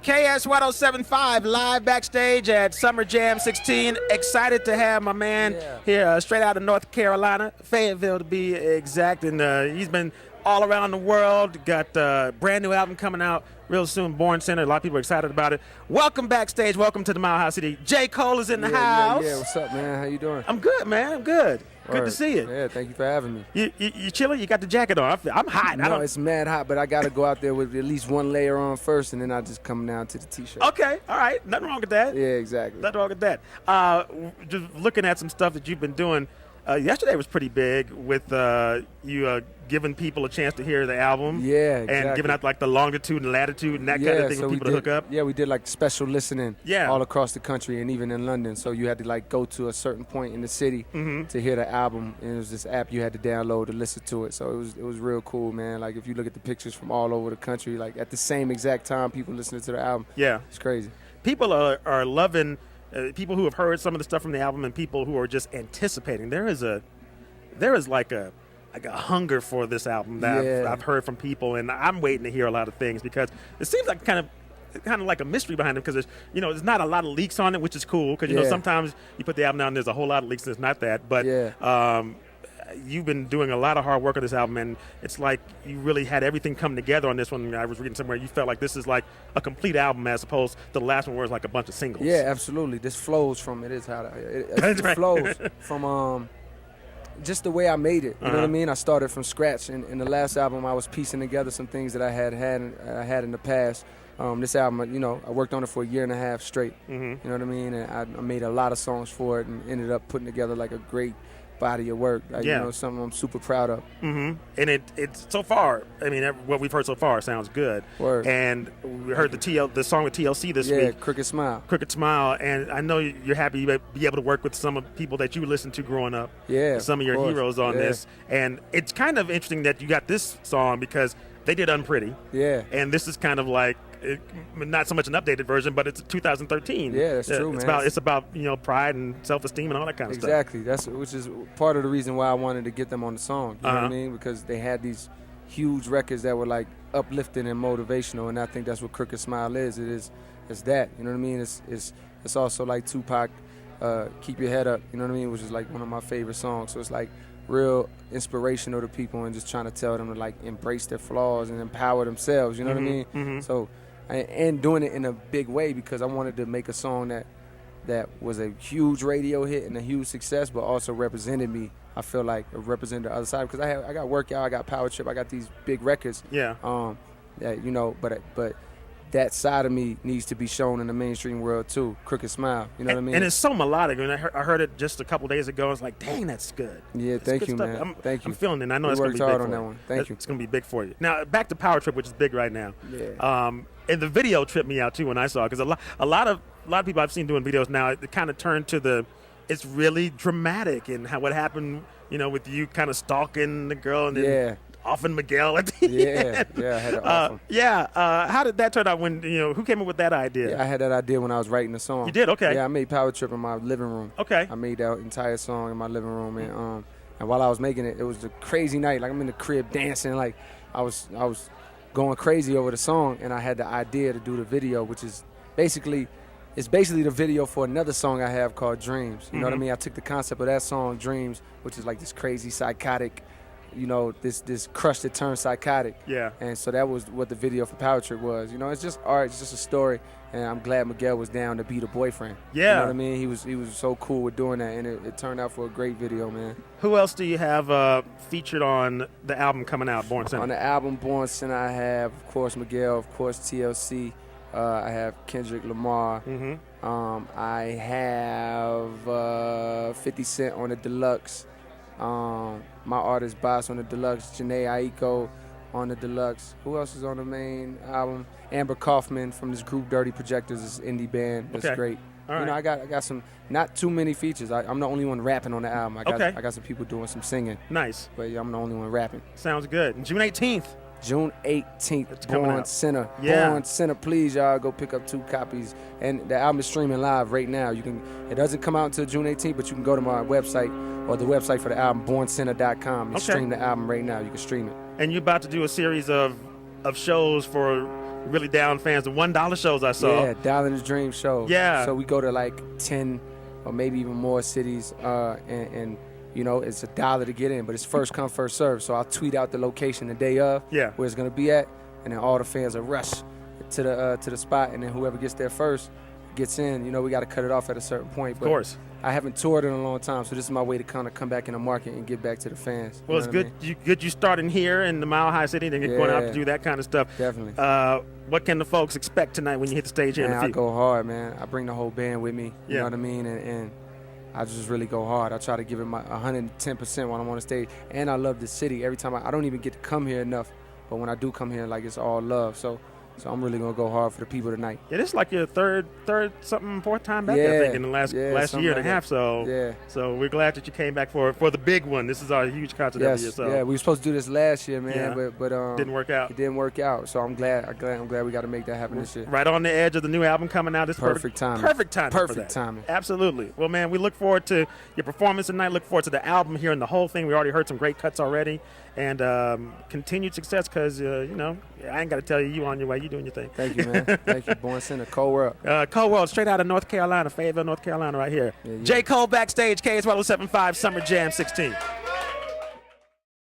KS1075 live backstage at Summer Jam XVI. Excited to have my man here straight out of North Carolina, Fayetteville to be exact. And he's been all around the world. Got a brand new album coming out real soon, Born Center. A lot of people are excited about it. Welcome backstage. Welcome to the Mile High City. J. Cole is in the house. Yeah, what's up, man? How you doing? I'm good, man. I'm good. Good to see you. Yeah, thank you for having me. You chilling? You got the jacket on. I'm hot. No, it's mad hot, but I got to go out there with at least one layer on first, and then I just come down to the T-shirt. Okay, all right. Nothing wrong with that. Yeah, exactly. Nothing wrong with that. Just looking at some stuff that you've been doing. Yesterday was pretty big with you giving people a chance to hear the album. Yeah, exactly. And giving out like the longitude and latitude and that kind of thing for people to hook up. Yeah, we did like special listening all across the country and even in London. So you had to like go to a certain point in the city to hear the album, and it was this app you had to download to listen to it. So it was real cool, man. Like if you look at the pictures from all over the country, like at the same exact time, people listening to the album. Yeah, it's crazy. People are loving. People who have heard some of the stuff from the album and people who are just anticipating. There is like a hunger for this album that I've heard from people, and I'm waiting to hear a lot of things because it seems like kind of like a mystery behind it because there's not a lot of leaks on it, which is cool because sometimes you put the album out and there's a whole lot of leaks and it's not that, but you've been doing a lot of hard work on this album, and it's like you really had everything come together on this one. I was reading somewhere you felt like this is like a complete album as opposed to the last one where it's like a bunch of singles. Yeah, absolutely. This flows from it flows from just the way I made it. You know what I mean? I started from scratch. In the last album, I was piecing together some things that I had in the past. This album, I worked on it for a year and a half straight. You know what I mean? And I made a lot of songs for it and ended up putting together like a great body of work, something I'm super proud of. And it's so far, I mean, what we've heard so far sounds good. Word. And we heard the song with TLC this week. Yeah, Crooked Smile. And I know you're happy to be able to work with some of the people that you listened to growing up. Yeah, some of your heroes on this. And it's kind of interesting that you got this song because they did Unpretty. Yeah. And this is kind of like, not so much an updated version, but it's 2013. Yeah, that's true, man. It's about pride and self-esteem and all that kind of stuff. Exactly. Which is part of the reason why I wanted to get them on the song. You know what I mean? Because they had these huge records that were like uplifting and motivational, and I think that's what Crooked Smile is. It's that. You know what I mean? It's also like Tupac, Keep Your Head Up. You know what I mean? Which is like one of my favorite songs. So it's like real inspirational to people and just trying to tell them to like embrace their flaws and empower themselves. You know what I mean? So. And doing it in a big way because I wanted to make a song that was a huge radio hit and a huge success, but also represented me. I feel like represented the other side because I got Workout, I got Power Trip, I got these big records. Yeah. But that side of me needs to be shown in the mainstream world too. Crooked Smile, you know what I mean? And it's so melodic. I heard it just a couple days ago. I was like, dang, that's good. Yeah, thank you, man. Thank you. I'm feeling it. I know it's going to be big for you. Thank you. It's going to be big for you. Now, back to Power Trip, which is big right now. Yeah. And the video tripped me out too when I saw it because a lot of people I've seen doing videos now, it kind of turned to it's really dramatic and what happened, with you kind of stalking the girl and then offing Miguel at the end. Yeah, I had to off him. How did that turn out when, who came up with that idea? Yeah, I had that idea when I was writing the song. You did? Okay. Yeah, I made Power Trip in my living room. Okay. I made that entire song in my living room and while I was making it, it was a crazy night. Like I'm in the crib dancing, like I was going crazy over the song, and I had the idea to do the video, which is basically the video for another song I have called Dreams. You know what I mean? I took the concept of that song, Dreams, which is like this crazy psychotic, this crush that turns psychotic. Yeah. And so that was what the video for Power Trip was. It's just art, it's just a story, and I'm glad Miguel was down to be the boyfriend. Yeah. You know what I mean? He was so cool with doing that, and it turned out for a great video, man. Who else do you have featured on the album coming out, Born Center? On the album Born Center, I have, of course, Miguel, of course, TLC. I have Kendrick Lamar. I have 50 Cent on the deluxe. My artist Boss on the deluxe. Janae Aiko on the deluxe. Who else is on the main album? Amber Kaufman from this group Dirty Projectors, this indie band. That's great. All right. I got some, not too many features. I'm the only one rapping on the album. I got some people doing some singing. Nice. But I'm the only one rapping. Sounds good. And June 18th. June 18th, Born Center. Yeah. Born Center, please, y'all, go pick up 2 copies. And the album is streaming live right now. It doesn't come out until June 18th, but you can go to my website or the website for the album, borncenter.com, and stream the album right now. You can stream it. And you're about to do a series of shows for really down fans. The $1 shows I saw. Yeah, Down in the Dream show. Yeah. So we go to like 10 or maybe even more cities, and you know, it's $1 to get in, but it's first come, first serve. So I'll tweet out the location the day of, where it's gonna be at, and then all the fans will rush to the spot, and then whoever gets there first gets in. You know, we got to cut it off at a certain point. But of course. I haven't toured in a long time, so this is my way to kind of come back in the market and get back to the fans. Well, it's good. You starting here in the Mile High City, then you're going out to do that kind of stuff. Definitely. What can the folks expect tonight when you hit the stage here in the I future? go hard, man. I bring the whole band with me. You know what I mean? And I just really go hard. I try to give it my 110% when I'm on the stage. And I love the city. Every time I don't even get to come here enough, but when I do come here, like, it's all love. So I'm really gonna go hard for the people tonight. Yeah, this is like your third something, fourth time back there, I think, in the last year and a half. So we're glad that you came back for the big one. This is our huge concert every year. So we were supposed to do this last year, man, but didn't work out. It didn't work out. So I'm glad we got to make that happen this year. Right on the edge of the new album coming out. This perfect timing. Perfect timing. Perfect timing. Absolutely. Well, man, we look forward to your performance tonight. Look forward to the album, hearing the whole thing. We already heard some great cuts already, and continued success. Because you know, I ain't got to tell you, you on your way. You doing your thing. Thank you, man. Thank you. Born Center, Cold World. Cold World, straight out of North Carolina, Fayetteville, North Carolina, right here. J. Cole backstage, KS1075 Summer Jam 16.